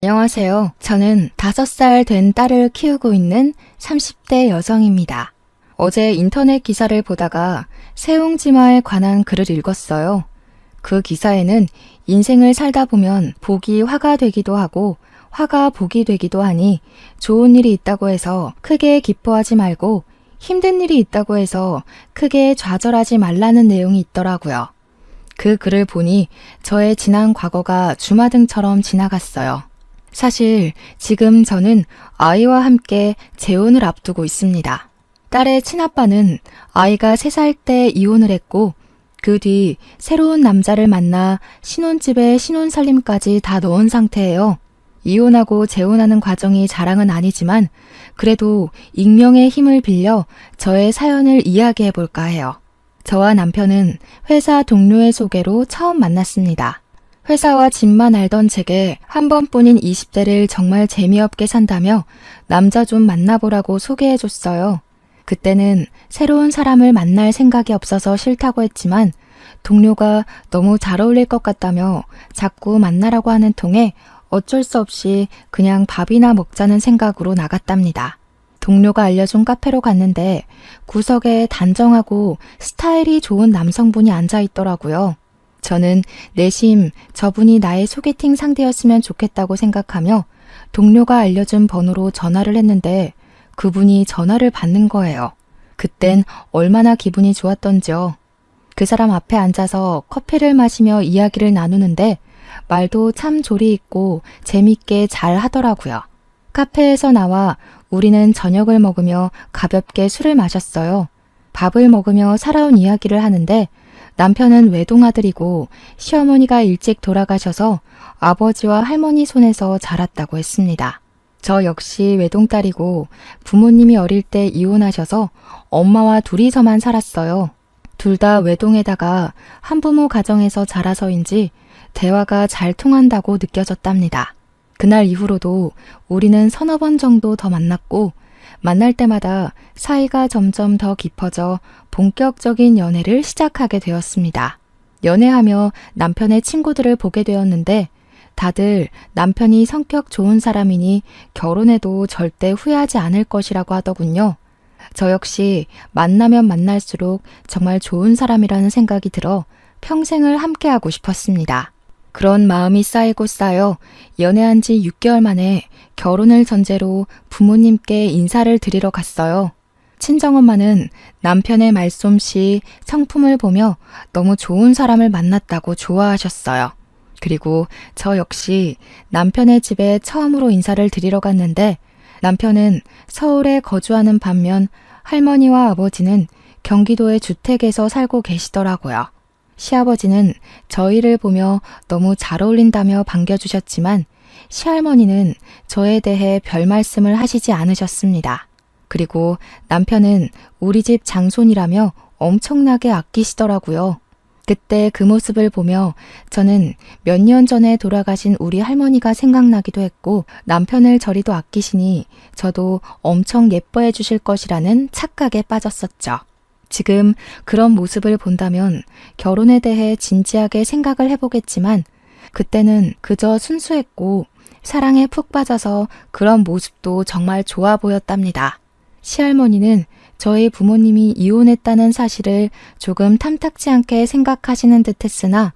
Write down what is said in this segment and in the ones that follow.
안녕하세요. 저는 5살 된 딸을 키우고 있는 30대 여성입니다. 어제 인터넷 기사를 보다가 세옹지마에 관한 글을 읽었어요. 그 기사에는 인생을 살다 보면 복이 화가 되기도 하고 화가 복이 되기도 하니 좋은 일이 있다고 해서 크게 기뻐하지 말고 힘든 일이 있다고 해서 크게 좌절하지 말라는 내용이 있더라고요. 그 글을 보니 저의 지난 과거가 주마등처럼 지나갔어요. 사실 지금 저는 아이와 함께 재혼을 앞두고 있습니다. 딸의 친아빠는 아이가 3살 때 이혼을 했고 그 뒤 새로운 남자를 만나 신혼집에 신혼살림까지 다 넣은 상태예요. 이혼하고 재혼하는 과정이 자랑은 아니지만 그래도 익명의 힘을 빌려 저의 사연을 이야기해 볼까 해요. 저와 남편은 회사 동료의 소개로 처음 만났습니다. 회사와 집만 알던 제게 한 번뿐인 20대를 정말 재미없게 산다며 남자 좀 만나보라고 소개해줬어요. 그때는 새로운 사람을 만날 생각이 없어서 싫다고 했지만 동료가 너무 잘 어울릴 것 같다며 자꾸 만나라고 하는 통에 어쩔 수 없이 그냥 밥이나 먹자는 생각으로 나갔답니다. 동료가 알려준 카페로 갔는데 구석에 단정하고 스타일이 좋은 남성분이 앉아 있더라고요. 저는 내심 저분이 나의 소개팅 상대였으면 좋겠다고 생각하며 동료가 알려준 번호로 전화를 했는데 그분이 전화를 받는 거예요. 그땐 얼마나 기분이 좋았던지요. 그 사람 앞에 앉아서 커피를 마시며 이야기를 나누는데 말도 참 조리 있고 재밌게 잘 하더라고요. 카페에서 나와 우리는 저녁을 먹으며 가볍게 술을 마셨어요. 밥을 먹으며 살아온 이야기를 하는데 남편은 외동아들이고 시어머니가 일찍 돌아가셔서 아버지와 할머니 손에서 자랐다고 했습니다. 저 역시 외동딸이고 부모님이 어릴 때 이혼하셔서 엄마와 둘이서만 살았어요. 둘 다 외동에다가 한부모 가정에서 자라서인지 대화가 잘 통한다고 느껴졌답니다. 그날 이후로도 우리는 서너 번 정도 더 만났고 만날 때마다 사이가 점점 더 깊어져 본격적인 연애를 시작하게 되었습니다. 연애하며 남편의 친구들을 보게 되었는데 다들 남편이 성격 좋은 사람이니 결혼해도 절대 후회하지 않을 것이라고 하더군요. 저 역시 만나면 만날수록 정말 좋은 사람이라는 생각이 들어 평생을 함께하고 싶었습니다. 그런 마음이 쌓이고 쌓여 연애한 지 6개월 만에 결혼을 전제로 부모님께 인사를 드리러 갔어요. 친정엄마는 남편의 말솜씨, 성품을 보며 너무 좋은 사람을 만났다고 좋아하셨어요. 그리고 저 역시 남편의 집에 처음으로 인사를 드리러 갔는데 남편은 서울에 거주하는 반면 할머니와 아버지는 경기도의 주택에서 살고 계시더라고요. 시아버지는 저희를 보며 너무 잘 어울린다며 반겨주셨지만 시할머니는 저에 대해 별 말씀을 하시지 않으셨습니다. 그리고 남편은 우리 집 장손이라며 엄청나게 아끼시더라고요. 그때 그 모습을 보며 저는 몇 년 전에 돌아가신 우리 할머니가 생각나기도 했고 남편을 저리도 아끼시니 저도 엄청 예뻐해 주실 것이라는 착각에 빠졌었죠. 지금 그런 모습을 본다면 결혼에 대해 진지하게 생각을 해보겠지만 그때는 그저 순수했고 사랑에 푹 빠져서 그런 모습도 정말 좋아 보였답니다. 시할머니는 저희 부모님이 이혼했다는 사실을 조금 탐탁지 않게 생각하시는 듯 했으나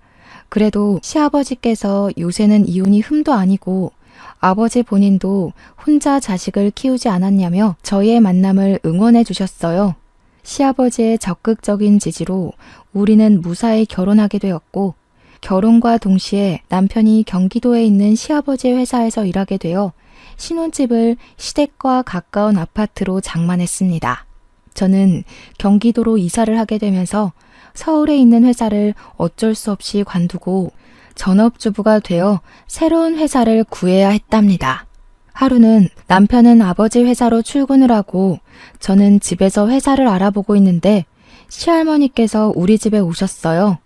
그래도 시아버지께서 요새는 이혼이 흠도 아니고 아버지 본인도 혼자 자식을 키우지 않았냐며 저희의 만남을 응원해 주셨어요. 시아버지의 적극적인 지지로 우리는 무사히 결혼하게 되었고 결혼과 동시에 남편이 경기도에 있는 시아버지의 회사에서 일하게 되어 신혼집을 시댁과 가까운 아파트로 장만했습니다. 저는 경기도로 이사를 하게 되면서 서울에 있는 회사를 어쩔 수 없이 관두고 전업주부가 되어 새로운 회사를 구해야 했답니다. 하루는 남편은 아버지 회사로 출근을 하고 저는 집에서 회사를 알아보고 있는데 시할머니께서 우리 집에 오셨어요.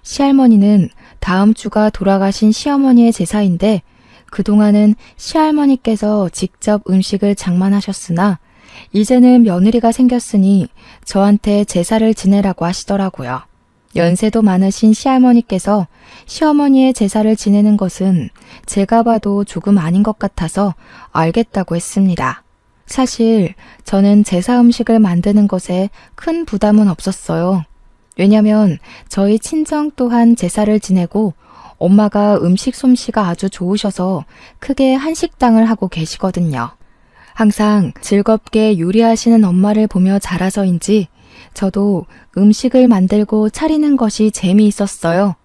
시할머니는 다음 주가 돌아가신 시어머니의 제사인데 그동안은 시할머니께서 직접 음식을 장만하셨으나 이제는 며느리가 생겼으니 저한테 제사를 지내라고 하시더라고요. 연세도 많으신 시할머니께서 시어머니의 제사를 지내는 것은 제가 봐도 조금 아닌 것 같아서 알겠다고 했습니다. 사실 저는 제사 음식을 만드는 것에 큰 부담은 없었어요. 왜냐면 저희 친정 또한 제사를 지내고 엄마가 음식 솜씨가 아주 좋으셔서 크게 한식당을 하고 계시거든요. 항상 즐겁게 요리하시는 엄마를 보며 자라서인지 저도 음식을 만들고 차리는 것이 재미있었어요.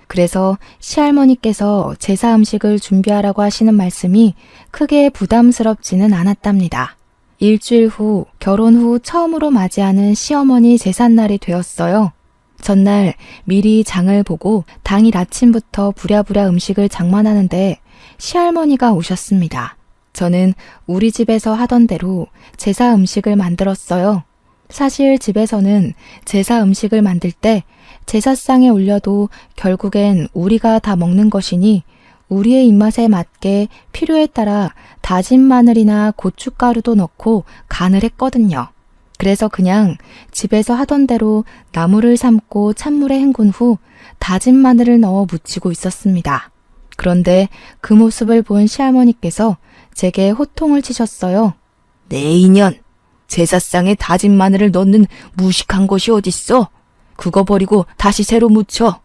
그래서 시할머니께서 제사 음식을 준비하라고 하시는 말씀이 크게 부담스럽지는 않았답니다. 일주일 후 결혼 후 처음으로 맞이하는 시어머니 제삿날이 되었어요. 전날 미리 장을 보고 당일 아침부터 부랴부랴 음식을 장만하는데 시할머니가 오셨습니다. 저는 우리 집에서 하던 대로 제사 음식을 만들었어요. 사실 집에서는 제사 음식을 만들 때 제사상에 올려도 결국엔 우리가 다 먹는 것이니 우리의 입맛에 맞게 필요에 따라 다진 마늘이나 고춧가루도 넣고 간을 했거든요. 그래서 그냥 집에서 하던 대로 나물을 삶고 찬물에 헹군 후 다진 마늘을 넣어 무치고 있었습니다. 그런데 그 모습을 본 시할머니께서 제게 호통을 치셨어요. 내 인연! 제사상에 다진 마늘을 넣는 무식한 것이 어딨어? 그거 버리고 다시 새로 무쳐.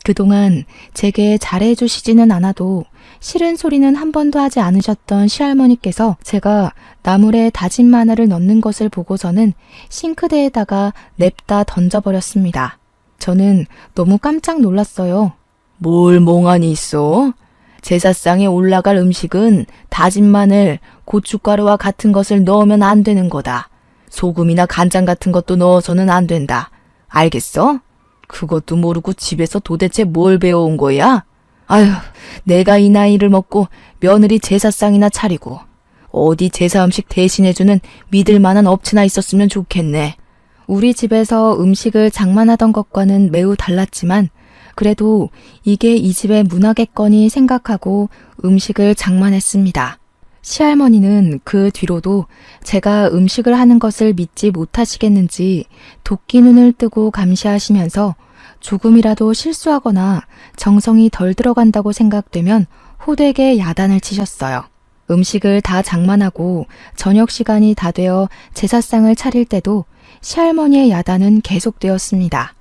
그동안 제게 잘해주시지는 않아도 싫은 소리는 한 번도 하지 않으셨던 시할머니께서 제가 나물에 다진 마늘을 넣는 것을 보고서는 싱크대에다가 냅다 던져버렸습니다. 저는 너무 깜짝 놀랐어요. 뭘 멍하니 있어? 제사상에 올라갈 음식은 다진 마늘, 고춧가루와 같은 것을 넣으면 안 되는 거다. 소금이나 간장 같은 것도 넣어서는 안 된다. 알겠어? 그것도 모르고 집에서 도대체 뭘 배워온 거야? 아휴, 내가 이 나이를 먹고 며느리 제사상이나 차리고 어디 제사 음식 대신해주는 믿을 만한 업체나 있었으면 좋겠네. 우리 집에서 음식을 장만하던 것과는 매우 달랐지만 그래도 이게 이 집의 문화겠거니 생각하고 음식을 장만했습니다. 시할머니는 그 뒤로도 제가 음식을 하는 것을 믿지 못하시겠는지 도끼 눈을 뜨고 감시하시면서 조금이라도 실수하거나 정성이 덜 들어간다고 생각되면 호되게 야단을 치셨어요. 음식을 다 장만하고 저녁 시간이 다 되어 제사상을 차릴 때도 시할머니의 야단은 계속되었습니다.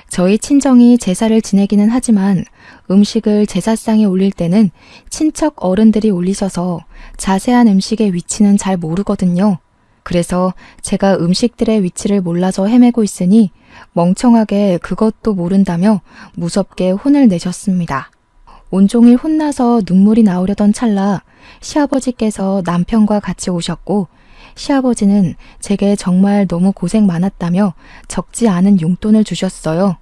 저희 친정이 제사를 지내기는 하지만 음식을 제사상에 올릴 때는 친척 어른들이 올리셔서 자세한 음식의 위치는 잘 모르거든요. 그래서 제가 음식들의 위치를 몰라서 헤매고 있으니 멍청하게 그것도 모른다며 무섭게 혼을 내셨습니다. 온종일 혼나서 눈물이 나오려던 찰나 시아버지께서 남편과 같이 오셨고 시아버지는 제게 정말 너무 고생 많았다며 적지 않은 용돈을 주셨어요.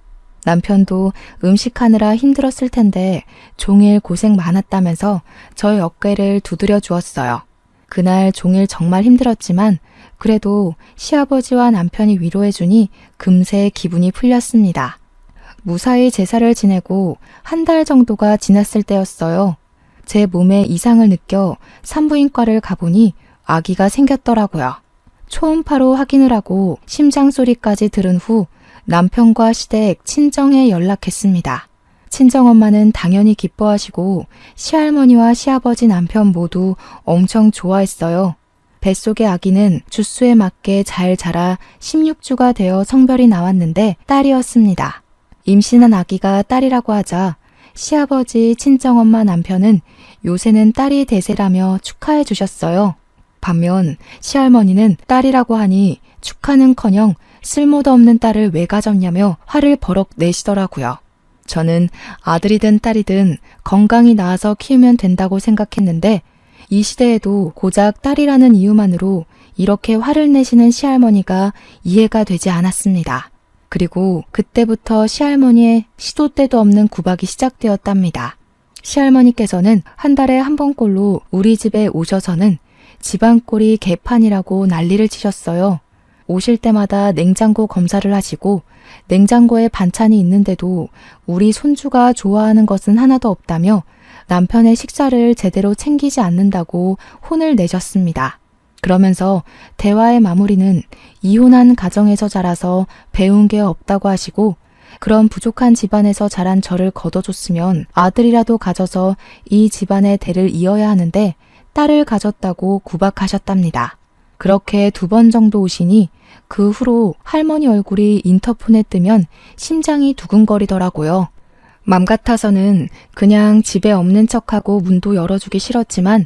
남편도 음식하느라 힘들었을 텐데 종일 고생 많았다면서 저의 어깨를 두드려 주었어요. 그날 종일 정말 힘들었지만 그래도 시아버지와 남편이 위로해주니 금세 기분이 풀렸습니다. 무사히 제사를 지내고 한 달 정도가 지났을 때였어요. 제 몸에 이상을 느껴 산부인과를 가보니 아기가 생겼더라고요. 초음파로 확인을 하고 심장 소리까지 들은 후 남편과 시댁 친정에 연락했습니다. 친정엄마는 당연히 기뻐하시고 시할머니와 시아버지 남편 모두 엄청 좋아했어요. 뱃속의 아기는 주수에 맞게 잘 자라 16주가 되어 성별이 나왔는데 딸이었습니다. 임신한 아기가 딸이라고 하자 시아버지 친정엄마 남편은 요새는 딸이 대세라며 축하해 주셨어요. 반면 시할머니는 딸이라고 하니 축하는커녕 쓸모도 없는 딸을 왜 가졌냐며 화를 버럭 내시더라고요. 저는 아들이든 딸이든 건강히 낳아서 키우면 된다고 생각했는데 이 시대에도 고작 딸이라는 이유만으로 이렇게 화를 내시는 시할머니가 이해가 되지 않았습니다. 그리고 그때부터 시할머니의 시도 때도 없는 구박이 시작되었답니다. 시할머니께서는 한 달에 한 번꼴로 우리 집에 오셔서는 집안꼴이 개판이라고 난리를 치셨어요. 오실 때마다 냉장고 검사를 하시고 냉장고에 반찬이 있는데도 우리 손주가 좋아하는 것은 하나도 없다며 남편의 식사를 제대로 챙기지 않는다고 혼을 내셨습니다. 그러면서 대화의 마무리는 이혼한 가정에서 자라서 배운 게 없다고 하시고 그런 부족한 집안에서 자란 저를 거둬줬으면 아들이라도 가져서 이 집안의 대를 이어야 하는데 딸을 가졌다고 구박하셨답니다. 그렇게 2번 정도 오시니 그 후로 할머니 얼굴이 인터폰에 뜨면 심장이 두근거리더라고요. 맘 같아서는 그냥 집에 없는 척하고 문도 열어주기 싫었지만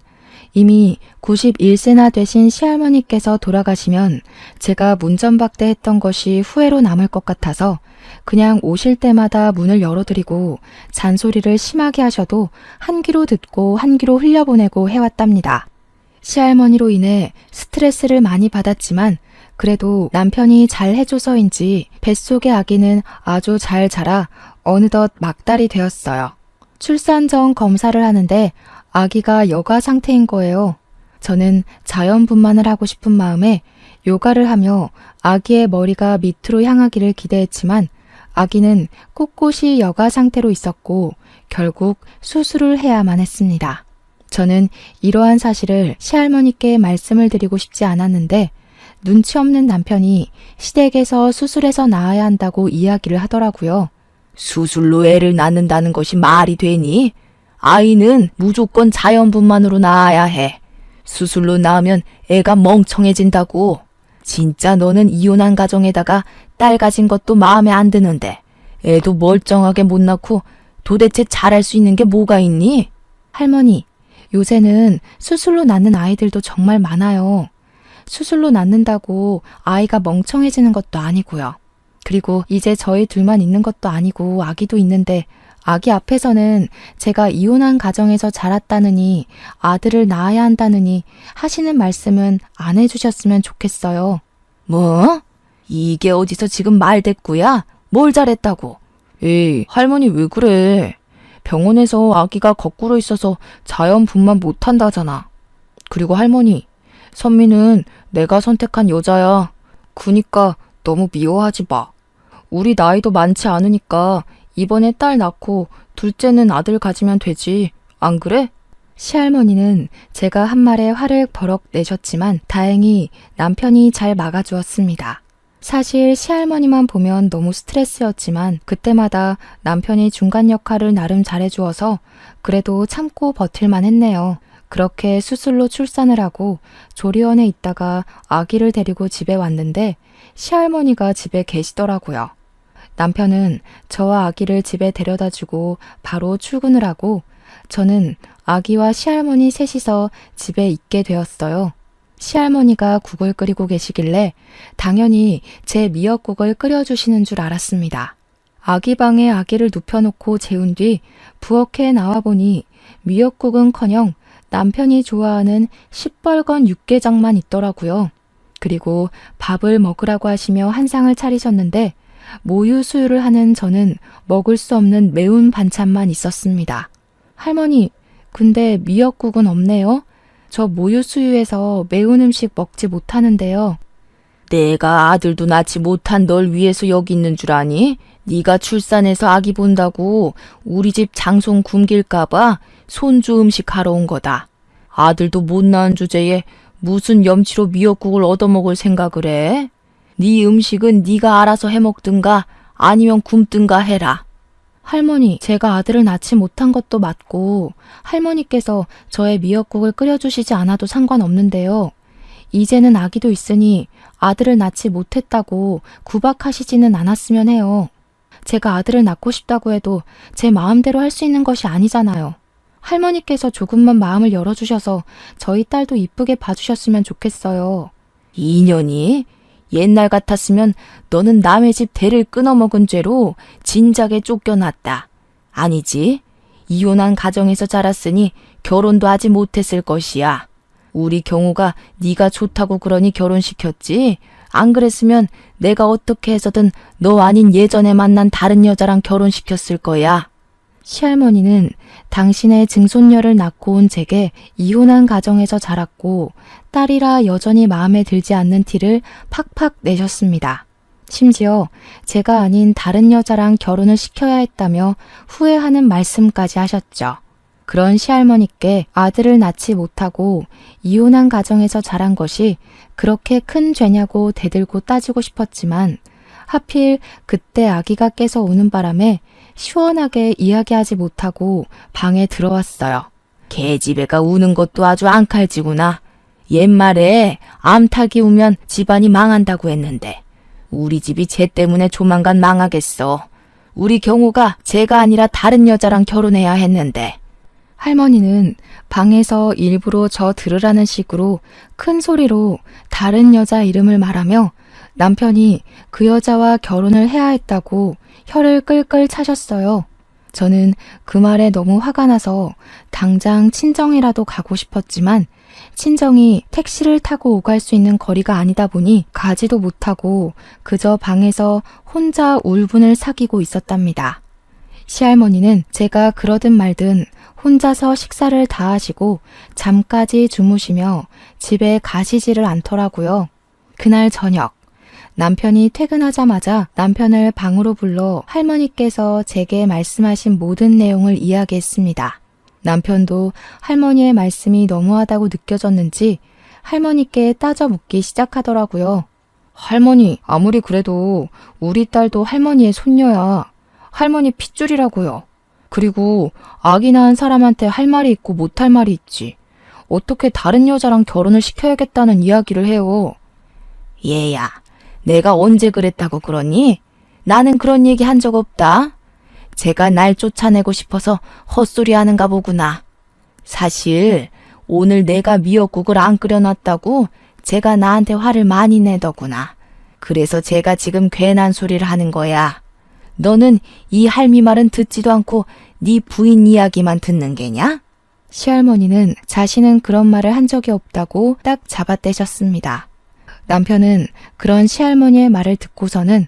이미 91세나 되신 시할머니께서 돌아가시면 제가 문전박대했던 것이 후회로 남을 것 같아서 그냥 오실 때마다 문을 열어드리고 잔소리를 심하게 하셔도 한 귀로 듣고 한 귀로 흘려보내고 해왔답니다. 시할머니로 인해 스트레스를 많이 받았지만 그래도 남편이 잘 해줘서인지 뱃속의 아기는 아주 잘 자라 어느덧 막달이 되었어요. 출산 전 검사를 하는데 아기가 여가 상태인 거예요. 저는 자연분만을 하고 싶은 마음에 요가를 하며 아기의 머리가 밑으로 향하기를 기대했지만 아기는 꼿꼿이 여가 상태로 있었고 결국 수술을 해야만 했습니다. 저는 이러한 사실을 시할머니께 말씀을 드리고 싶지 않았는데 눈치 없는 남편이 시댁에서 수술해서 낳아야 한다고 이야기를 하더라고요. 수술로 애를 낳는다는 것이 말이 되니? 아이는 무조건 자연분만으로 낳아야 해. 수술로 낳으면 애가 멍청해진다고. 진짜 너는 이혼한 가정에다가 딸 가진 것도 마음에 안 드는데 애도 멀쩡하게 못 낳고 도대체 잘할 수 있는 게 뭐가 있니? 할머니, 요새는 수술로 낳는 아이들도 정말 많아요. 수술로 낳는다고 아이가 멍청해지는 것도 아니고요. 그리고 이제 저희 둘만 있는 것도 아니고 아기도 있는데 아기 앞에서는 제가 이혼한 가정에서 자랐다느니 아들을 낳아야 한다느니 하시는 말씀은 안 해주셨으면 좋겠어요. 뭐? 이게 어디서 지금 말대꾸야? 뭘 잘했다고? 에이, 할머니 왜 그래? 병원에서 아기가 거꾸로 있어서 자연분만 못한다잖아. 그리고 할머니, 선미는 내가 선택한 여자야. 그니까 너무 미워하지 마. 우리 나이도 많지 않으니까 이번에 딸 낳고 둘째는 아들 가지면 되지. 안 그래? 시할머니는 제가 한 말에 화를 버럭 내셨지만 다행히 남편이 잘 막아주었습니다. 사실 시할머니만 보면 너무 스트레스였지만 그때마다 남편이 중간 역할을 나름 잘해주어서 그래도 참고 버틸만 했네요. 그렇게 수술로 출산을 하고 조리원에 있다가 아기를 데리고 집에 왔는데 시할머니가 집에 계시더라고요. 남편은 저와 아기를 집에 데려다주고 바로 출근을 하고 저는 아기와 시할머니 셋이서 집에 있게 되었어요. 시할머니가 국을 끓이고 계시길래 당연히 제 미역국을 끓여주시는 줄 알았습니다. 아기 방에 아기를 눕혀놓고 재운 뒤 부엌에 나와보니 미역국은커녕 남편이 좋아하는 시뻘건 육개장만 있더라고요. 그리고 밥을 먹으라고 하시며 한 상을 차리셨는데 모유 수유를 하는 저는 먹을 수 없는 매운 반찬만 있었습니다. 할머니, 근데 미역국은 없네요? 저 모유 수유해서 매운 음식 먹지 못하는데요. 내가 아들도 낳지 못한 널 위해서 여기 있는 줄 아니? 네가 출산해서 아기 본다고 우리 집 장손 굶길까봐 손주 음식 하러 온 거다. 아들도 못 낳은 주제에 무슨 염치로 미역국을 얻어먹을 생각을 해? 네 음식은 네가 알아서 해먹든가 아니면 굶든가 해라. 할머니, 제가 아들을 낳지 못한 것도 맞고 할머니께서 저의 미역국을 끓여주시지 않아도 상관없는데요. 이제는 아기도 있으니 아들을 낳지 못했다고 구박하시지는 않았으면 해요. 제가 아들을 낳고 싶다고 해도 제 마음대로 할 수 있는 것이 아니잖아요. 할머니께서 조금만 마음을 열어주셔서 저희 딸도 이쁘게 봐주셨으면 좋겠어요. 인연이? 옛날 같았으면 너는 남의 집 대를 끊어먹은 죄로 진작에 쫓겨났다. 아니지? 이혼한 가정에서 자랐으니 결혼도 하지 못했을 것이야. 우리 경우가 네가 좋다고 그러니 결혼시켰지. 안 그랬으면 내가 어떻게 해서든 너 아닌 예전에 만난 다른 여자랑 결혼시켰을 거야. 시할머니는 당신의 증손녀를 낳고 온 제게 이혼한 가정에서 자랐고 딸이라 여전히 마음에 들지 않는 티를 팍팍 내셨습니다. 심지어 제가 아닌 다른 여자랑 결혼을 시켜야 했다며 후회하는 말씀까지 하셨죠. 그런 시할머니께 아들을 낳지 못하고 이혼한 가정에서 자란 것이 그렇게 큰 죄냐고 대들고 따지고 싶었지만 하필 그때 아기가 깨서 우는 바람에 시원하게 이야기하지 못하고 방에 들어왔어요. 계집애가 우는 것도 아주 앙칼지구나. 옛말에 암탉이 우면 집안이 망한다고 했는데 우리 집이 쟤 때문에 조만간 망하겠어. 우리 경우가 쟤가 아니라 다른 여자랑 결혼해야 했는데. 할머니는 방에서 일부러 저 들으라는 식으로 큰 소리로 다른 여자 이름을 말하며 남편이 그 여자와 결혼을 해야 했다고 혀를 끌끌 차셨어요. 저는 그 말에 너무 화가 나서 당장 친정이라도 가고 싶었지만 친정이 택시를 타고 오갈 수 있는 거리가 아니다 보니 가지도 못하고 그저 방에서 혼자 울분을 사귀고 있었답니다. 시할머니는 제가 그러든 말든 혼자서 식사를 다 하시고 잠까지 주무시며 집에 가시지를 않더라고요. 그날 저녁 남편이 퇴근하자마자 남편을 방으로 불러 할머니께서 제게 말씀하신 모든 내용을 이야기했습니다. 남편도 할머니의 말씀이 너무하다고 느껴졌는지 할머니께 따져 묻기 시작하더라고요. 할머니, 아무리 그래도 우리 딸도 할머니의 손녀야. 할머니 핏줄이라고요. 그리고 아기 낳은 사람한테 할 말이 있고 못할 말이 있지. 어떻게 다른 여자랑 결혼을 시켜야겠다는 이야기를 해요. 얘야, 내가 언제 그랬다고 그러니? 나는 그런 얘기 한 적 없다. 제가 날 쫓아내고 싶어서 헛소리 하는가 보구나. 사실 오늘 내가 미역국을 안 끓여놨다고 제가 나한테 화를 많이 내더구나. 그래서 제가 지금 괜한 소리를 하는 거야. 너는 이 할미 말은 듣지도 않고 네 부인 이야기만 듣는 게냐? 시할머니는 자신은 그런 말을 한 적이 없다고 딱 잡아떼셨습니다. 남편은 그런 시할머니의 말을 듣고서는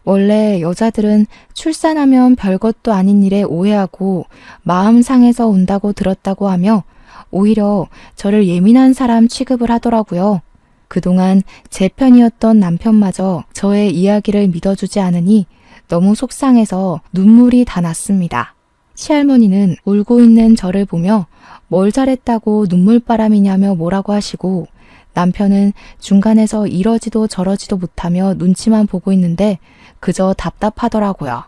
원래 여자들은 출산하면 별것도 아닌 일에 오해하고 마음 상해서 온다고 들었다고 하며 오히려 저를 예민한 사람 취급을 하더라고요. 그동안 제 편이었던 남편마저 저의 이야기를 믿어주지 않으니 너무 속상해서 눈물이 다 났습니다. 시할머니는 울고 있는 저를 보며 뭘 잘했다고 눈물바람이냐며 뭐라고 하시고 남편은 중간에서 이러지도 저러지도 못하며 눈치만 보고 있는데 그저 답답하더라고요.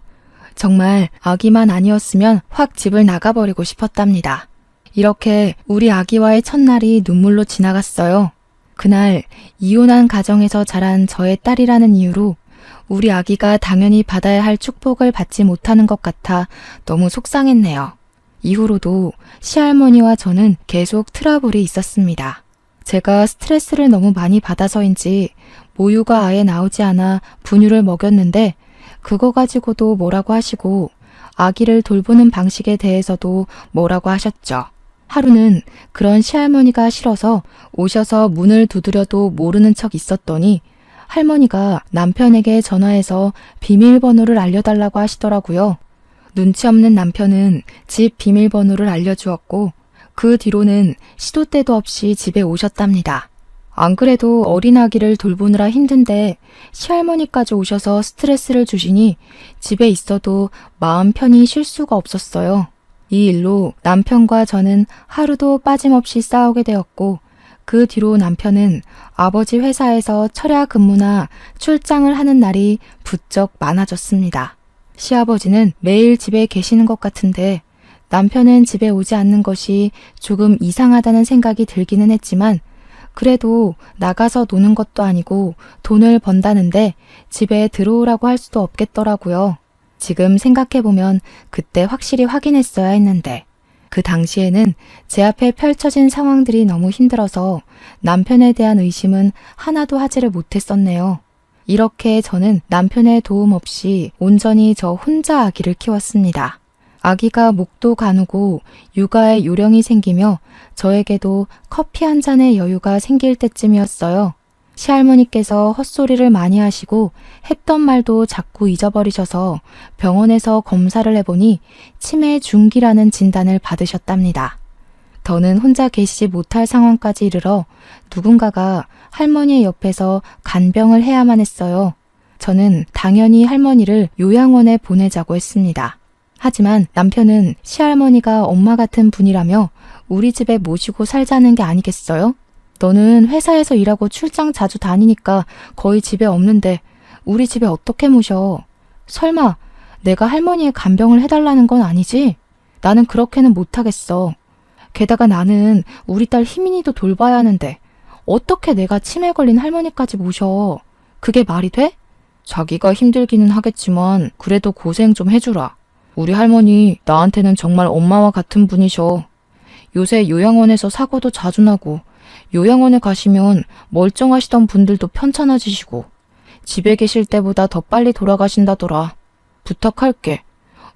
정말 아기만 아니었으면 확 집을 나가버리고 싶었답니다. 이렇게 우리 아기와의 첫날이 눈물로 지나갔어요. 그날 이혼한 가정에서 자란 저의 딸이라는 이유로 우리 아기가 당연히 받아야 할 축복을 받지 못하는 것 같아 너무 속상했네요. 이후로도 시할머니와 저는 계속 트러블이 있었습니다. 제가 스트레스를 너무 많이 받아서인지 모유가 아예 나오지 않아 분유를 먹였는데 그거 가지고도 뭐라고 하시고 아기를 돌보는 방식에 대해서도 뭐라고 하셨죠. 하루는 그런 시할머니가 싫어서 오셔서 문을 두드려도 모르는 척 있었더니 할머니가 남편에게 전화해서 비밀번호를 알려달라고 하시더라고요. 눈치 없는 남편은 집 비밀번호를 알려주었고 그 뒤로는 시도 때도 없이 집에 오셨답니다. 안 그래도 어린 아기를 돌보느라 힘든데 시할머니까지 오셔서 스트레스를 주시니 집에 있어도 마음 편히 쉴 수가 없었어요. 이 일로 남편과 저는 하루도 빠짐없이 싸우게 되었고 그 뒤로 남편은 아버지 회사에서 철야 근무나 출장을 하는 날이 부쩍 많아졌습니다. 시아버지는 매일 집에 계시는 것 같은데 남편은 집에 오지 않는 것이 조금 이상하다는 생각이 들기는 했지만 그래도 나가서 노는 것도 아니고 돈을 번다는데 집에 들어오라고 할 수도 없겠더라고요. 지금 생각해보면 그때 확실히 확인했어야 했는데 그 당시에는 제 앞에 펼쳐진 상황들이 너무 힘들어서 남편에 대한 의심은 하나도 하지를 못했었네요. 이렇게 저는 남편의 도움 없이 온전히 저 혼자 아기를 키웠습니다. 아기가 목도 가누고 육아에 요령이 생기며 저에게도 커피 한 잔의 여유가 생길 때쯤이었어요. 시할머니께서 헛소리를 많이 하시고 했던 말도 자꾸 잊어버리셔서 병원에서 검사를 해보니 치매 중기라는 진단을 받으셨답니다. 더는 혼자 계시지 못할 상황까지 이르러 누군가가 할머니의 옆에서 간병을 해야만 했어요. 저는 당연히 할머니를 요양원에 보내자고 했습니다. 하지만 남편은 시할머니가 엄마 같은 분이라며 우리 집에 모시고 살자는 게 아니겠어요? 너는 회사에서 일하고 출장 자주 다니니까 거의 집에 없는데 우리 집에 어떻게 모셔? 설마 내가 할머니의 간병을 해달라는 건 아니지? 나는 그렇게는 못하겠어. 게다가 나는 우리 딸 희민이도 돌봐야 하는데 어떻게 내가 치매 걸린 할머니까지 모셔? 그게 말이 돼? 자기가 힘들기는 하겠지만 그래도 고생 좀 해주라. 우리 할머니 나한테는 정말 엄마와 같은 분이셔. 요새 요양원에서 사고도 자주 나고 요양원에 가시면 멀쩡하시던 분들도 편찮아지시고 집에 계실 때보다 더 빨리 돌아가신다더라. 부탁할게.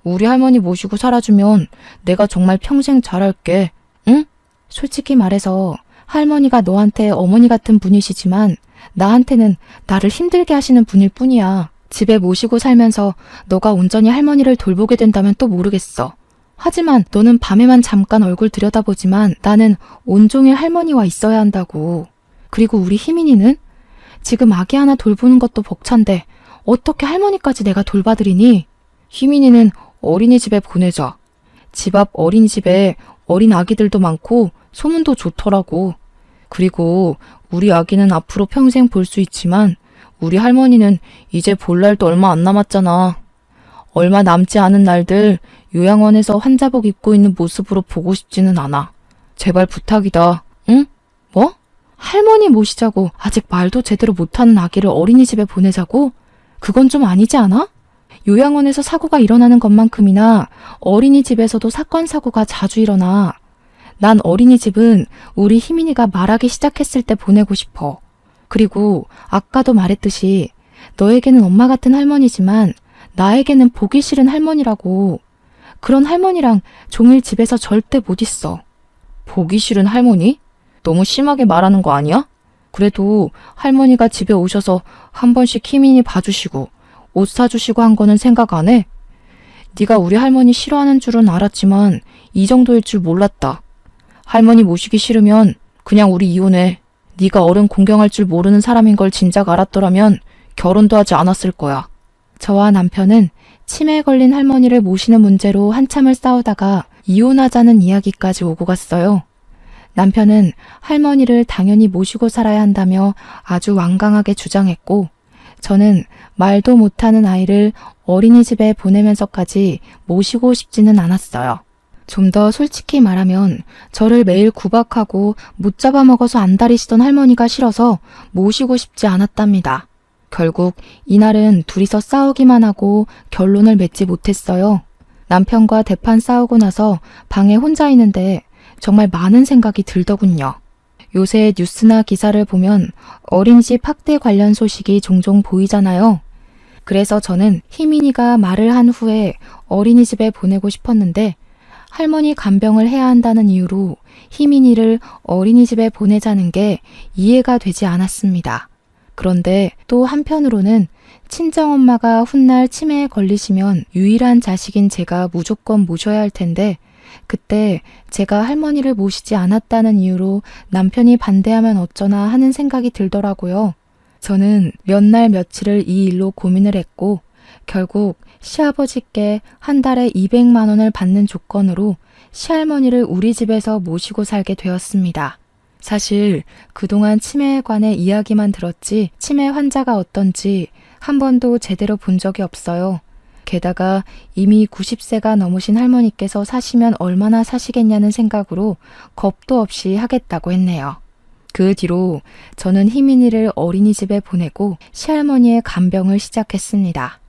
우리 할머니 모시고 살아주면 내가 정말 평생 잘할게. 응? 솔직히 말해서 할머니가 너한테 어머니 같은 분이시지만 나한테는 나를 힘들게 하시는 분일 뿐이야. 집에 모시고 살면서 너가 온전히 할머니를 돌보게 된다면 또 모르겠어. 하지만 너는 밤에만 잠깐 얼굴 들여다보지만 나는 온종일 할머니와 있어야 한다고. 그리고 우리 희민이는? 지금 아기 하나 돌보는 것도 벅찬데 어떻게 할머니까지 내가 돌봐드리니? 희민이는 어린이집에 보내자. 집 앞 어린이집에 어린 아기들도 많고 소문도 좋더라고. 그리고 우리 아기는 앞으로 평생 볼 수 있지만 우리 할머니는 이제 볼 날도 얼마 안 남았잖아. 얼마 남지 않은 날들 요양원에서 환자복 입고 있는 모습으로 보고 싶지는 않아. 제발 부탁이다. 응? 뭐? 할머니 모시자고 아직 말도 제대로 못하는 아기를 어린이집에 보내자고? 그건 좀 아니지 않아? 요양원에서 사고가 일어나는 것만큼이나 어린이집에서도 사건 사고가 자주 일어나. 난 어린이집은 우리 희민이가 말하기 시작했을 때 보내고 싶어. 그리고 아까도 말했듯이 너에게는 엄마 같은 할머니지만 나에게는 보기 싫은 할머니라고. 그런 할머니랑 종일 집에서 절대 못 있어. 보기 싫은 할머니? 너무 심하게 말하는 거 아니야? 그래도 할머니가 집에 오셔서 한 번씩 희민이 봐주시고 옷 사주시고 한 거는 생각 안 해? 네가 우리 할머니 싫어하는 줄은 알았지만 이 정도일 줄 몰랐다. 할머니 모시기 싫으면 그냥 우리 이혼해. 네가 어른 공경할 줄 모르는 사람인 걸 진작 알았더라면 결혼도 하지 않았을 거야. 저와 남편은 치매에 걸린 할머니를 모시는 문제로 한참을 싸우다가 이혼하자는 이야기까지 오고 갔어요. 남편은 할머니를 당연히 모시고 살아야 한다며 아주 완강하게 주장했고, 저는 말도 못하는 아이를 어린이집에 보내면서까지 모시고 싶지는 않았어요. 좀 더 솔직히 말하면 저를 매일 구박하고 못 잡아먹어서 안달이시던 할머니가 싫어서 모시고 싶지 않았답니다. 결국 이날은 둘이서 싸우기만 하고 결론을 맺지 못했어요. 남편과 대판 싸우고 나서 방에 혼자 있는데 정말 많은 생각이 들더군요. 요새 뉴스나 기사를 보면 어린이집 학대 관련 소식이 종종 보이잖아요. 그래서 저는 희민이가 말을 한 후에 어린이집에 보내고 싶었는데 할머니 간병을 해야 한다는 이유로 희민이를 어린이집에 보내자는 게 이해가 되지 않았습니다. 그런데 또 한편으로는 친정엄마가 훗날 치매에 걸리시면 유일한 자식인 제가 무조건 모셔야 할 텐데 그때 제가 할머니를 모시지 않았다는 이유로 남편이 반대하면 어쩌나 하는 생각이 들더라고요. 저는 몇 날 며칠을 이 일로 고민을 했고 결국 시아버지께 한 달에 200만 원을 받는 조건으로 시할머니를 우리 집에서 모시고 살게 되었습니다. 사실 그동안 치매에 관해 이야기만 들었지 치매 환자가 어떤지 한 번도 제대로 본 적이 없어요. 게다가 이미 90세가 넘으신 할머니께서 사시면 얼마나 사시겠냐는 생각으로 겁도 없이 하겠다고 했네요. 그 뒤로 저는 희민이를 어린이집에 보내고 시할머니의 간병을 시작했습니다.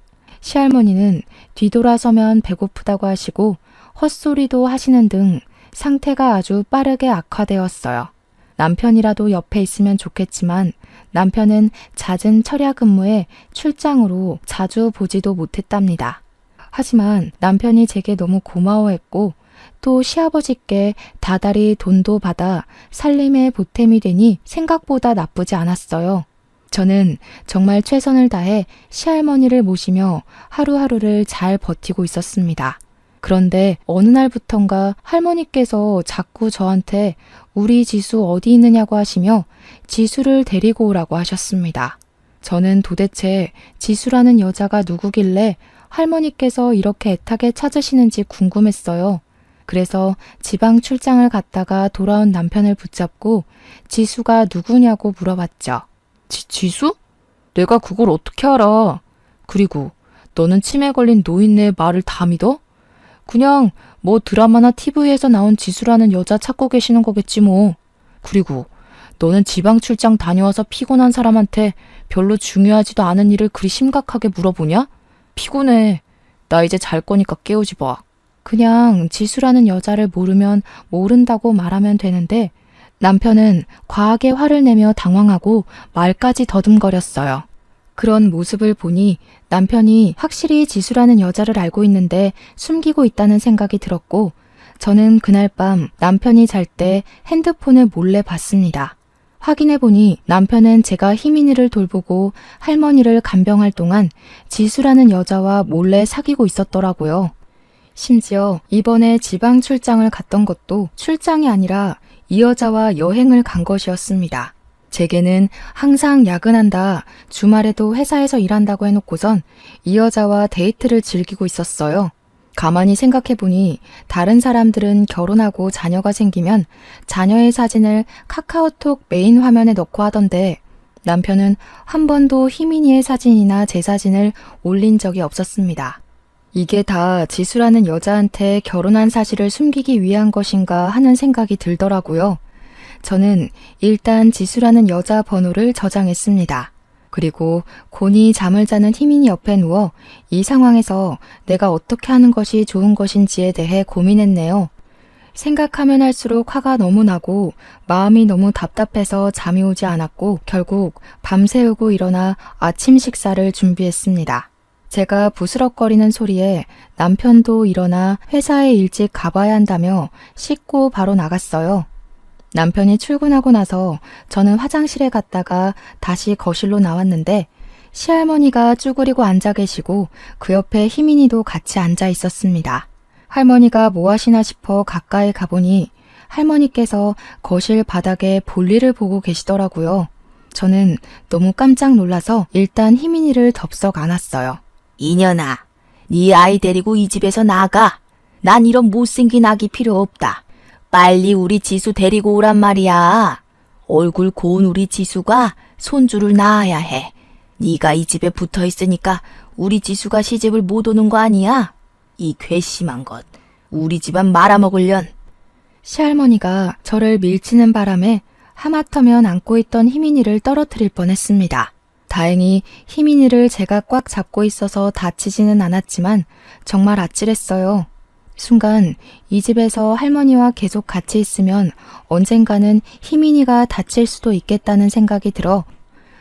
시할머니는 뒤돌아서면 배고프다고 하시고 헛소리도 하시는 등 상태가 아주 빠르게 악화되었어요. 남편이라도 옆에 있으면 좋겠지만 남편은 잦은 철야 근무에 출장으로 자주 보지도 못했답니다. 하지만 남편이 제게 너무 고마워했고 또 시아버지께 다달이 돈도 받아 살림에 보탬이 되니 생각보다 나쁘지 않았어요. 저는 정말 최선을 다해 시할머니를 모시며 하루하루를 잘 버티고 있었습니다. 그런데 어느 날부턴가 할머니께서 자꾸 저한테 우리 지수 어디 있느냐고 하시며 지수를 데리고 오라고 하셨습니다. 저는 도대체 지수라는 여자가 누구길래 할머니께서 이렇게 애타게 찾으시는지 궁금했어요. 그래서 지방 출장을 갔다가 돌아온 남편을 붙잡고 지수가 누구냐고 물어봤죠. 지수? 내가 그걸 어떻게 알아? 그리고 너는 치매 걸린 노인네의 말을 다 믿어? 그냥 뭐 드라마나 TV에서 나온 지수라는 여자 찾고 계시는 거겠지 뭐. 그리고 너는 지방 출장 다녀와서 피곤한 사람한테 별로 중요하지도 않은 일을 그리 심각하게 물어보냐? 피곤해. 나 이제 잘 거니까 깨우지 마. 그냥 지수라는 여자를 모르면 모른다고 말하면 되는데 남편은 과하게 화를 내며 당황하고 말까지 더듬거렸어요. 그런 모습을 보니 남편이 확실히 지수라는 여자를 알고 있는데 숨기고 있다는 생각이 들었고 저는 그날 밤 남편이 잘 때 핸드폰을 몰래 봤습니다. 확인해보니 남편은 제가 희민이를 돌보고 할머니를 간병할 동안 지수라는 여자와 몰래 사귀고 있었더라고요. 심지어 이번에 지방 출장을 갔던 것도 출장이 아니라 이 여자와 여행을 간 것이었습니다. 제게는 항상 야근한다, 주말에도 회사에서 일한다고 해놓고선 이 여자와 데이트를 즐기고 있었어요. 가만히 생각해보니 다른 사람들은 결혼하고 자녀가 생기면 자녀의 사진을 카카오톡 메인 화면에 넣고 하던데 남편은 한 번도 희민이의 사진이나 제 사진을 올린 적이 없었습니다. 이게 다 지수라는 여자한테 결혼한 사실을 숨기기 위한 것인가 하는 생각이 들더라고요. 저는 일단 지수라는 여자 번호를 저장했습니다. 그리고 곤히 잠을 자는 희민이 옆에 누워 이 상황에서 내가 어떻게 하는 것이 좋은 것인지에 대해 고민했네요. 생각하면 할수록 화가 너무 나고 마음이 너무 답답해서 잠이 오지 않았고 결국 밤새우고 일어나 아침 식사를 준비했습니다. 제가 부스럭거리는 소리에 남편도 일어나 회사에 일찍 가봐야 한다며 씻고 바로 나갔어요. 남편이 출근하고 나서 저는 화장실에 갔다가 다시 거실로 나왔는데 시할머니가 쭈그리고 앉아 계시고 그 옆에 희민이도 같이 앉아 있었습니다. 할머니가 뭐 하시나 싶어 가까이 가보니 할머니께서 거실 바닥에 볼일을 보고 계시더라고요. 저는 너무 깜짝 놀라서 일단 희민이를 덥석 안았어요. 이년아, 네 아이 데리고 이 집에서 나가. 난 이런 못생긴 아기 필요 없다. 빨리 우리 지수 데리고 오란 말이야. 얼굴 고운 우리 지수가 손주를 낳아야 해. 네가 이 집에 붙어 있으니까 우리 지수가 시집을 못 오는 거 아니야? 이 괘씸한 것. 우리 집안 말아먹으련. 시할머니가 저를 밀치는 바람에 하마터면 안고 있던 희민이를 떨어뜨릴 뻔했습니다. 다행히 희민이를 제가 꽉 잡고 있어서 다치지는 않았지만 정말 아찔했어요. 순간 이 집에서 할머니와 계속 같이 있으면 언젠가는 희민이가 다칠 수도 있겠다는 생각이 들어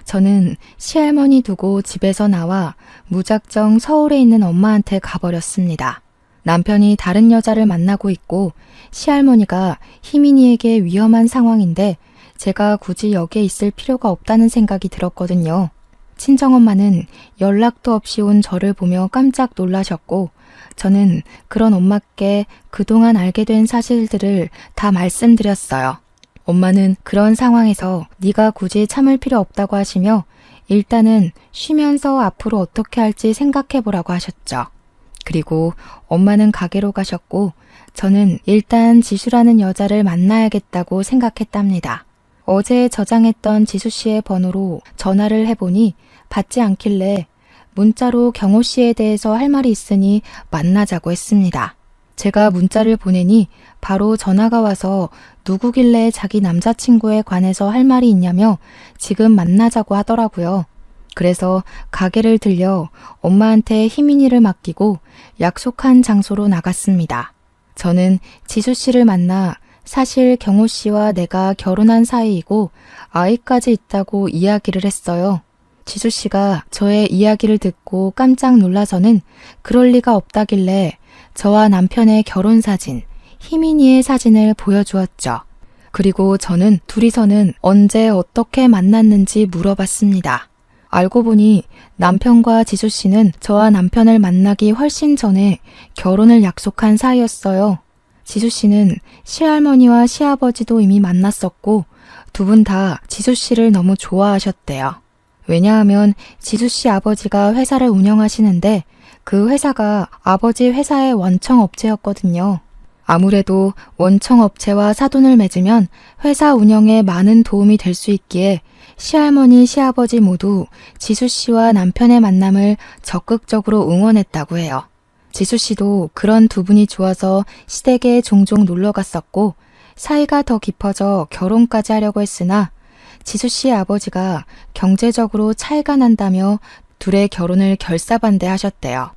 저는 시할머니 두고 집에서 나와 무작정 서울에 있는 엄마한테 가버렸습니다. 남편이 다른 여자를 만나고 있고 시할머니가 희민이에게 위험한 상황인데 제가 굳이 여기에 있을 필요가 없다는 생각이 들었거든요. 친정엄마는 연락도 없이 온 저를 보며 깜짝 놀라셨고 저는 그런 엄마께 그동안 알게 된 사실들을 다 말씀드렸어요. 엄마는 그런 상황에서 네가 굳이 참을 필요 없다고 하시며 일단은 쉬면서 앞으로 어떻게 할지 생각해보라고 하셨죠. 그리고 엄마는 가게로 가셨고 저는 일단 지수라는 여자를 만나야겠다고 생각했답니다. 어제 저장했던 지수 씨의 번호로 전화를 해보니 받지 않길래 문자로 경호 씨에 대해서 할 말이 있으니 만나자고 했습니다. 제가 문자를 보내니 바로 전화가 와서 누구길래 자기 남자친구에 관해서 할 말이 있냐며 지금 만나자고 하더라고요. 그래서 가게를 들려 엄마한테 희민이를 맡기고 약속한 장소로 나갔습니다. 저는 지수 씨를 만나 사실 경호 씨와 내가 결혼한 사이이고 아이까지 있다고 이야기를 했어요. 지수 씨가 저의 이야기를 듣고 깜짝 놀라서는 그럴 리가 없다길래 저와 남편의 결혼 사진, 희민이의 사진을 보여주었죠. 그리고 저는 둘이서는 언제 어떻게 만났는지 물어봤습니다. 알고 보니 남편과 지수 씨는 저와 남편을 만나기 훨씬 전에 결혼을 약속한 사이였어요. 지수 씨는 시할머니와 시아버지도 이미 만났었고 두 분 다 지수 씨를 너무 좋아하셨대요. 왜냐하면 지수 씨 아버지가 회사를 운영하시는데 그 회사가 아버지 회사의 원청 업체였거든요. 아무래도 원청 업체와 사돈을 맺으면 회사 운영에 많은 도움이 될 수 있기에 시할머니, 시아버지 모두 지수 씨와 남편의 만남을 적극적으로 응원했다고 해요. 지수 씨도 그런 두 분이 좋아서 시댁에 종종 놀러 갔었고 사이가 더 깊어져 결혼까지 하려고 했으나 지수 씨의 아버지가 경제적으로 차이가 난다며 둘의 결혼을 결사반대하셨대요.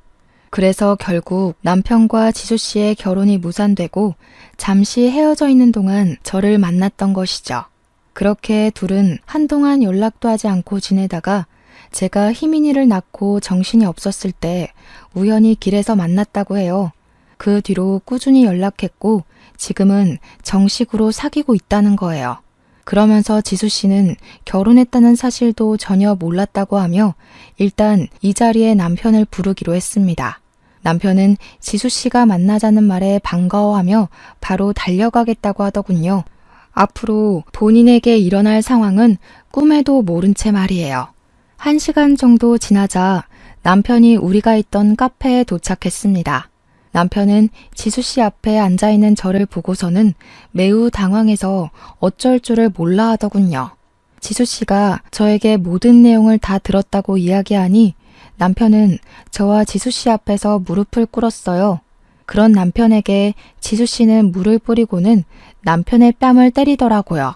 그래서 결국 남편과 지수 씨의 결혼이 무산되고 잠시 헤어져 있는 동안 저를 만났던 것이죠. 그렇게 둘은 한동안 연락도 하지 않고 지내다가 제가 희민이를 낳고 정신이 없었을 때 우연히 길에서 만났다고 해요. 그 뒤로 꾸준히 연락했고 지금은 정식으로 사귀고 있다는 거예요. 그러면서 지수 씨는 결혼했다는 사실도 전혀 몰랐다고 하며 일단 이 자리에 남편을 부르기로 했습니다. 남편은 지수 씨가 만나자는 말에 반가워하며 바로 달려가겠다고 하더군요. 앞으로 본인에게 일어날 상황은 꿈에도 모른 채 말이에요. 1시간 정도 지나자 남편이 우리가 있던 카페에 도착했습니다. 남편은 지수 씨 앞에 앉아있는 저를 보고서는 매우 당황해서 어쩔 줄을 몰라 하더군요. 지수 씨가 저에게 모든 내용을 다 들었다고 이야기하니 남편은 저와 지수 씨 앞에서 무릎을 꿇었어요. 그런 남편에게 지수 씨는 물을 뿌리고는 남편의 뺨을 때리더라고요.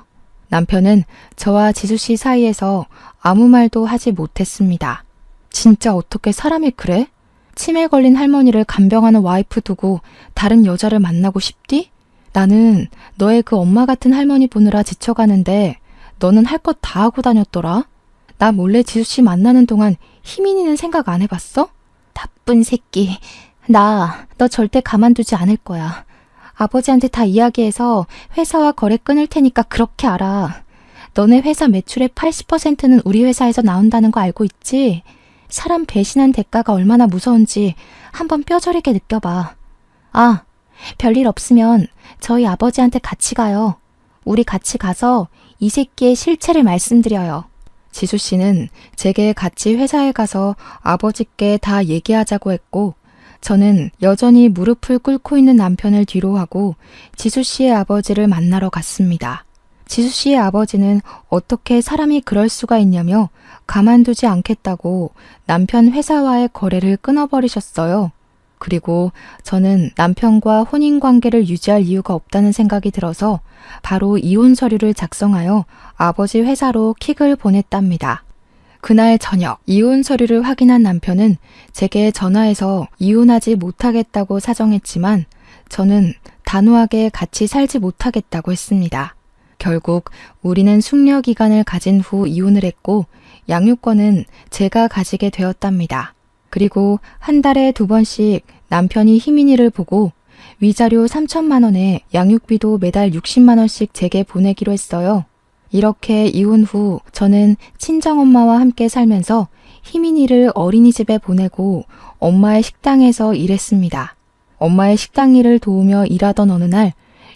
남편은 저와 지수 씨 사이에서 아무 말도 하지 못했습니다. 진짜 어떻게 사람이 그래? 치매 걸린 할머니를 간병하는 와이프 두고 다른 여자를 만나고 싶디? 나는 너의 그 엄마 같은 할머니 보느라 지쳐가는데 너는 할 것 다 하고 다녔더라? 나 몰래 지수 씨 만나는 동안 희민이는 생각 안 해봤어? 나쁜 새끼. 너 절대 가만두지 않을 거야. 아버지한테 다 이야기해서 회사와 거래 끊을 테니까 그렇게 알아. 너네 회사 매출의 80%는 우리 회사에서 나온다는 거 알고 있지? 사람 배신한 대가가 얼마나 무서운지 한번 뼈저리게 느껴봐. 아, 별일 없으면 저희 아버지한테 같이 가요. 우리 같이 가서 이 새끼의 실체를 말씀드려요. 지수 씨는 제게 같이 회사에 가서 아버지께 다 얘기하자고 했고 저는 여전히 무릎을 꿇고 있는 남편을 뒤로 하고 지수 씨의 아버지를 만나러 갔습니다. 지수 씨의 아버지는 어떻게 사람이 그럴 수가 있냐며 가만두지 않겠다고 남편 회사와의 거래를 끊어버리셨어요. 그리고 저는 남편과 혼인관계를 유지할 이유가 없다는 생각이 들어서 바로 이혼 서류를 작성하여 아버지 회사로 킥을 보냈답니다. 그날 저녁 이혼 서류를 확인한 남편은 제게 전화해서 이혼하지 못하겠다고 사정했지만 저는 단호하게 같이 살지 못하겠다고 했습니다. 결국 우리는 숙려 기간을 가진 후 이혼을 했고 양육권은 제가 가지게 되었답니다. 그리고 한 달에 2번씩 남편이 희민이를 보고 위자료 3천만 원에 양육비도 매달 60만 원씩 제게 보내기로 했어요. 이렇게 이혼 후 저는 친정엄마와 함께 살면서 희민이를 어린이집에 보내고 엄마의 식당에서 일했습니다. 엄마의 식당 일을 도우며 일하던 어느 날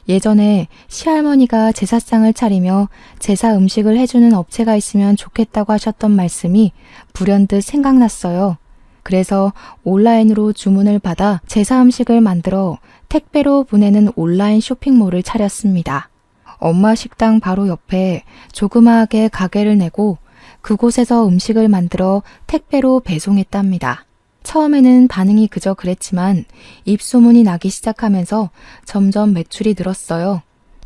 예전에 시할머니가 제사상을 차리며 제사 음식을 해주는 업체가 있으면 좋겠다고 하셨던 말씀이 불현듯 생각났어요. 그래서 온라인으로 주문을 받아 제사 음식을 만들어 택배로 보내는 온라인 쇼핑몰을 차렸습니다. 엄마 식당 바로 옆에 조그마하게 가게를 내고 그곳에서 음식을 만들어 택배로 배송했답니다. 처음에는 반응이 그저 그랬지만 입소문이 나기 시작하면서 점점 매출이 늘었어요.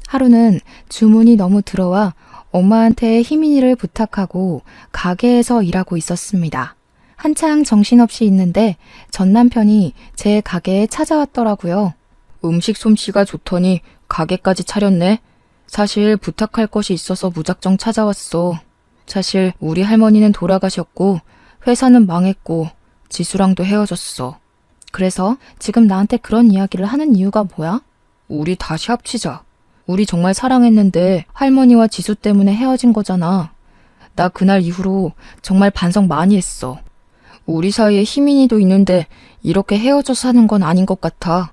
하루는 주문이 너무 들어와 엄마한테 희민이를 부탁하고 가게에서 일하고 있었습니다. 한창 정신없이 있는데 전 남편이 제 가게에 찾아왔더라고요. 음식 솜씨가 좋더니 가게까지 차렸네. 사실 부탁할 것이 있어서 무작정 찾아왔어. 사실 우리 할머니는 돌아가셨고 회사는 망했고 지수랑도 헤어졌어. 그래서 지금 나한테 그런 이야기를 하는 이유가 뭐야? 우리 다시 합치자. 우리 정말 사랑했는데 할머니와 지수 때문에 헤어진 거잖아. 나 그날 이후로 정말 반성 많이 했어. 우리 사이에 희민이도 있는데 이렇게 헤어져 사는 건 아닌 것 같아.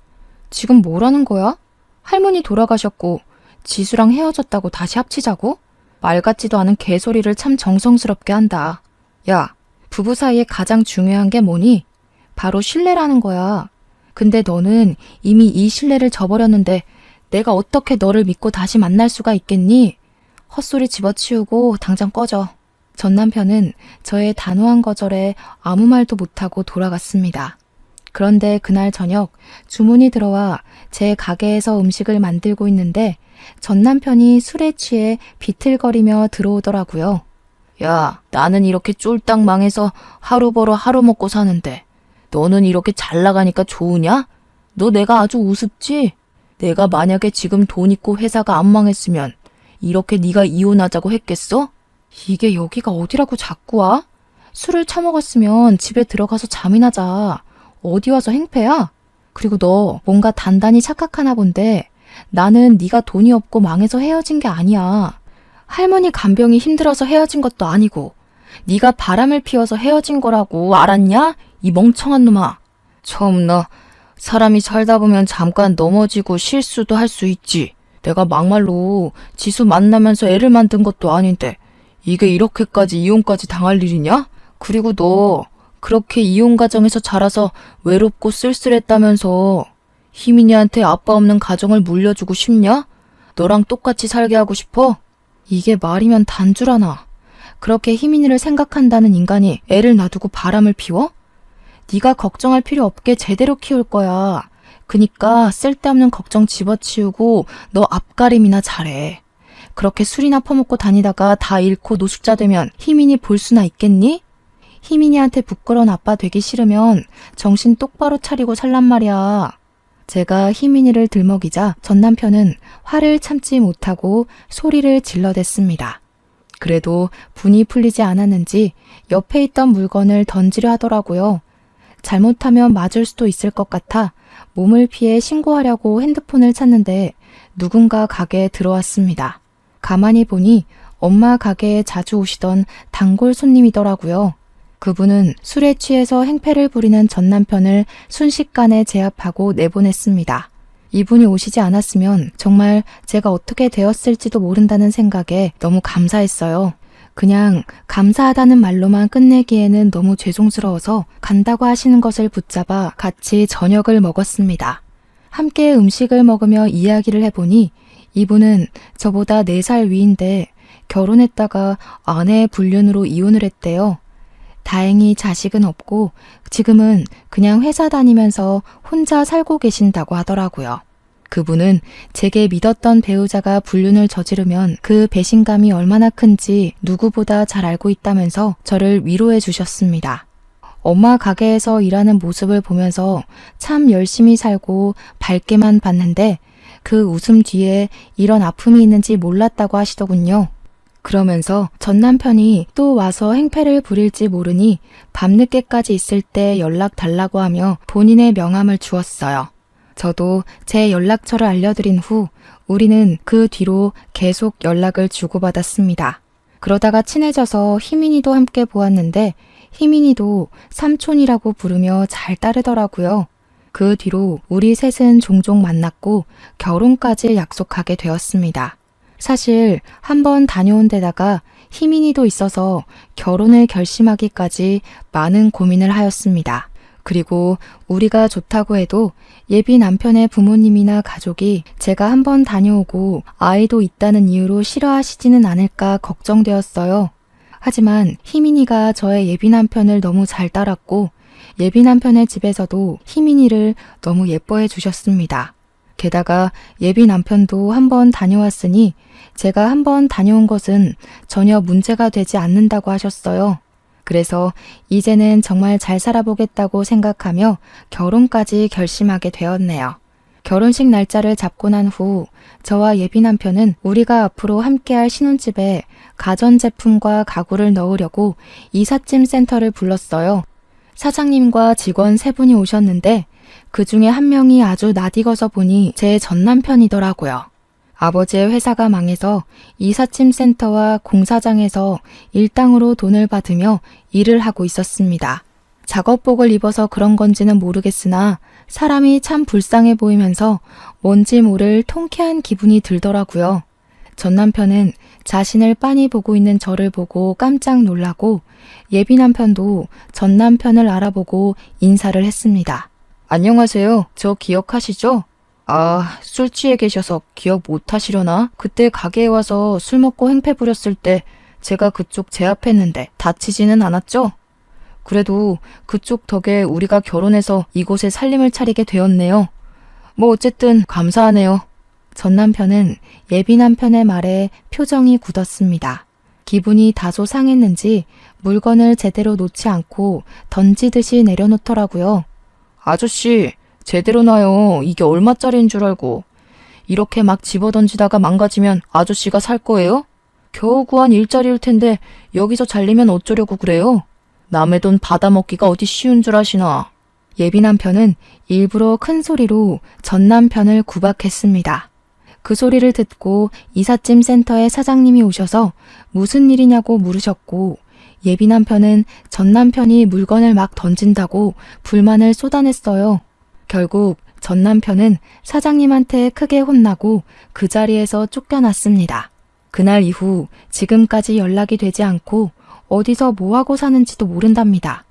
지금 뭐라는 거야? 할머니 돌아가셨고 지수랑 헤어졌다고 다시 합치자고? 말 같지도 않은 개소리를 참 정성스럽게 한다. 야, 부부 사이에 가장 중요한 게 뭐니? 바로 신뢰라는 거야. 근데 너는 이미 이 신뢰를 저버렸는데 내가 어떻게 너를 믿고 다시 만날 수가 있겠니? 헛소리 집어치우고 당장 꺼져. 전 남편은 저의 단호한 거절에 아무 말도 못하고 돌아갔습니다. 그런데 그날 저녁 주문이 들어와 제 가게에서 음식을 만들고 있는데 전 남편이 술에 취해 비틀거리며 들어오더라고요. 야, 나는 이렇게 쫄딱 망해서 하루 벌어 하루 먹고 사는데 너는 이렇게 잘 나가니까 좋으냐? 너 내가 아주 우습지? 내가 만약에 지금 돈 있고 회사가 안 망했으면 이렇게 네가 이혼하자고 했겠어? 이게 여기가 어디라고 자꾸 와? 술을 처먹었으면 집에 들어가서 잠이나 자. 어디 와서 행패야? 그리고 너 뭔가 단단히 착각하나 본데 나는 네가 돈이 없고 망해서 헤어진 게 아니야. 할머니 간병이 힘들어서 헤어진 것도 아니고 네가 바람을 피워서 헤어진 거라고 알았냐? 이 멍청한 놈아. 참나, 사람이 살다 보면 잠깐 넘어지고 실수도 할 수 있지. 내가 막말로 지수 만나면서 애를 만든 것도 아닌데 이게 이렇게까지 이혼까지 당할 일이냐? 그리고 너 그렇게 이혼 가정에서 자라서 외롭고 쓸쓸했다면서 희민이한테 아빠 없는 가정을 물려주고 싶냐? 너랑 똑같이 살게 하고 싶어? 이게 말이면 단주라나. 그렇게 희민이를 생각한다는 인간이 애를 놔두고 바람을 피워? 네가 걱정할 필요 없게 제대로 키울 거야. 그니까 쓸데없는 걱정 집어치우고 너 앞가림이나 잘해. 그렇게 술이나 퍼먹고 다니다가 다 잃고 노숙자 되면 희민이 볼 수나 있겠니? 희민이한테 부끄러운 아빠 되기 싫으면 정신 똑바로 차리고 살란 말이야. 제가 희민이를 들먹이자 전 남편은 화를 참지 못하고 소리를 질러댔습니다. 그래도 분이 풀리지 않았는지 옆에 있던 물건을 던지려 하더라고요. 잘못하면 맞을 수도 있을 것 같아 몸을 피해 신고하려고 핸드폰을 찾는데 누군가 가게에 들어왔습니다. 가만히 보니 엄마 가게에 자주 오시던 단골 손님이더라고요. 그분은 술에 취해서 행패를 부리는 전 남편을 순식간에 제압하고 내보냈습니다. 이분이 오시지 않았으면 정말 제가 어떻게 되었을지도 모른다는 생각에 너무 감사했어요. 그냥 감사하다는 말로만 끝내기에는 너무 죄송스러워서 간다고 하시는 것을 붙잡아 같이 저녁을 먹었습니다. 함께 음식을 먹으며 이야기를 해보니 이분은 저보다 4살 위인데 결혼했다가 아내의 불륜으로 이혼을 했대요. 다행히 자식은 없고 지금은 그냥 회사 다니면서 혼자 살고 계신다고 하더라고요. 그분은 제게 믿었던 배우자가 불륜을 저지르면 그 배신감이 얼마나 큰지 누구보다 잘 알고 있다면서 저를 위로해 주셨습니다. 엄마 가게에서 일하는 모습을 보면서 참 열심히 살고 밝게만 봤는데 그 웃음 뒤에 이런 아픔이 있는지 몰랐다고 하시더군요. 그러면서 전 남편이 또 와서 행패를 부릴지 모르니 밤늦게까지 있을 때 연락 달라고 하며 본인의 명함을 주었어요. 저도 제 연락처를 알려드린 후 우리는 그 뒤로 계속 연락을 주고받았습니다. 그러다가 친해져서 희민이도 함께 보았는데 희민이도 삼촌이라고 부르며 잘 따르더라고요. 그 뒤로 우리 셋은 종종 만났고 결혼까지 약속하게 되었습니다. 사실 한번 다녀온 데다가 희민이도 있어서 결혼을 결심하기까지 많은 고민을 하였습니다. 그리고 우리가 좋다고 해도 예비 남편의 부모님이나 가족이 제가 한번 다녀오고 아이도 있다는 이유로 싫어하시지는 않을까 걱정되었어요. 하지만 희민이가 저의 예비 남편을 너무 잘 따랐고 예비 남편의 집에서도 희민이를 너무 예뻐해 주셨습니다. 게다가 예비 남편도 한번 다녀왔으니 제가 한번 다녀온 것은 전혀 문제가 되지 않는다고 하셨어요. 그래서 이제는 정말 잘 살아보겠다고 생각하며 결혼까지 결심하게 되었네요. 결혼식 날짜를 잡고 난 후 저와 예비 남편은 우리가 앞으로 함께할 신혼집에 가전제품과 가구를 넣으려고 이삿짐 센터를 불렀어요. 사장님과 직원 3분이 오셨는데 그 중에 한 명이 아주 낯익어서 보니 제 전 남편이더라고요. 아버지의 회사가 망해서 이삿짐 센터와 공사장에서 일당으로 돈을 받으며 일을 하고 있었습니다. 작업복을 입어서 그런 건지는 모르겠으나 사람이 참 불쌍해 보이면서 뭔지 모를 통쾌한 기분이 들더라고요. 전 남편은 자신을 빤히 보고 있는 저를 보고 깜짝 놀라고 예비 남편도 전 남편을 알아보고 인사를 했습니다. 안녕하세요. 저 기억하시죠? 아, 술 취해 계셔서 기억 못 하시려나? 그때 가게에 와서 술 먹고 행패 부렸을 때 제가 그쪽 제압했는데 다치지는 않았죠? 그래도 그쪽 덕에 우리가 결혼해서 이곳에 살림을 차리게 되었네요. 뭐 어쨌든 감사하네요. 전 남편은 예비 남편의 말에 표정이 굳었습니다. 기분이 다소 상했는지 물건을 제대로 놓지 않고 던지듯이 내려놓더라고요. 아저씨, 제대로 놔요. 이게 얼마짜리인 줄 알고. 이렇게 막 집어던지다가 망가지면 아저씨가 살 거예요? 겨우 구한 일자리일 텐데 여기서 잘리면 어쩌려고 그래요? 남의 돈 받아먹기가 어디 쉬운 줄 아시나. 예비 남편은 일부러 큰 소리로 전 남편을 구박했습니다. 그 소리를 듣고 이삿짐 센터의 사장님이 오셔서 무슨 일이냐고 물으셨고, 예비 남편은 전 남편이 물건을 막 던진다고 불만을 쏟아냈어요. 결국 전 남편은 사장님한테 크게 혼나고 그 자리에서 쫓겨났습니다. 그날 이후 지금까지 연락이 되지 않고 어디서 뭐하고 사는지도 모른답니다.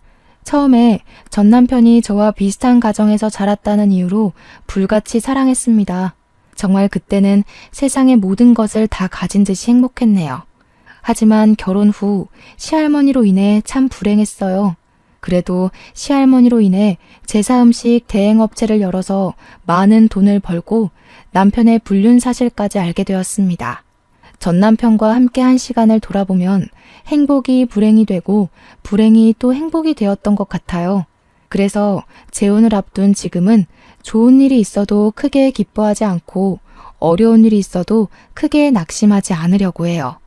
처음에 전 남편이 저와 비슷한 가정에서 자랐다는 이유로 불같이 사랑했습니다. 정말 그때는 세상의 모든 것을 다 가진 듯이 행복했네요. 하지만 결혼 후 시할머니로 인해 참 불행했어요. 그래도 시할머니로 인해 제사 음식 대행업체를 열어서 많은 돈을 벌고 남편의 불륜 사실까지 알게 되었습니다. 전 남편과 함께한 시간을 돌아보면 행복이 불행이 되고 불행이 또 행복이 되었던 것 같아요. 그래서 재혼을 앞둔 지금은 좋은 일이 있어도 크게 기뻐하지 않고 어려운 일이 있어도 크게 낙심하지 않으려고 해요.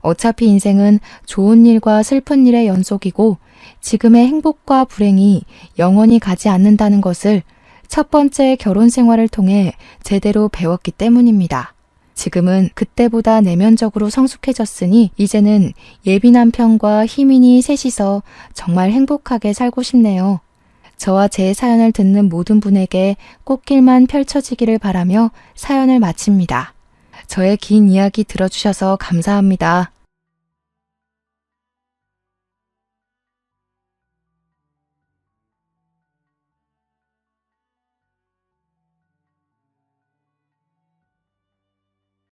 어차피 인생은 좋은 일과 슬픈 일의 연속이고 지금의 행복과 불행이 영원히 가지 않는다는 것을 첫 번째 결혼 생활을 통해 제대로 배웠기 때문입니다. 지금은 그때보다 내면적으로 성숙해졌으니 이제는 예비 남편과 희민이 셋이서 정말 행복하게 살고 싶네요. 저와 제 사연을 듣는 모든 분에게 꽃길만 펼쳐지기를 바라며 사연을 마칩니다. 저의 긴 이야기 들어주셔서 감사합니다.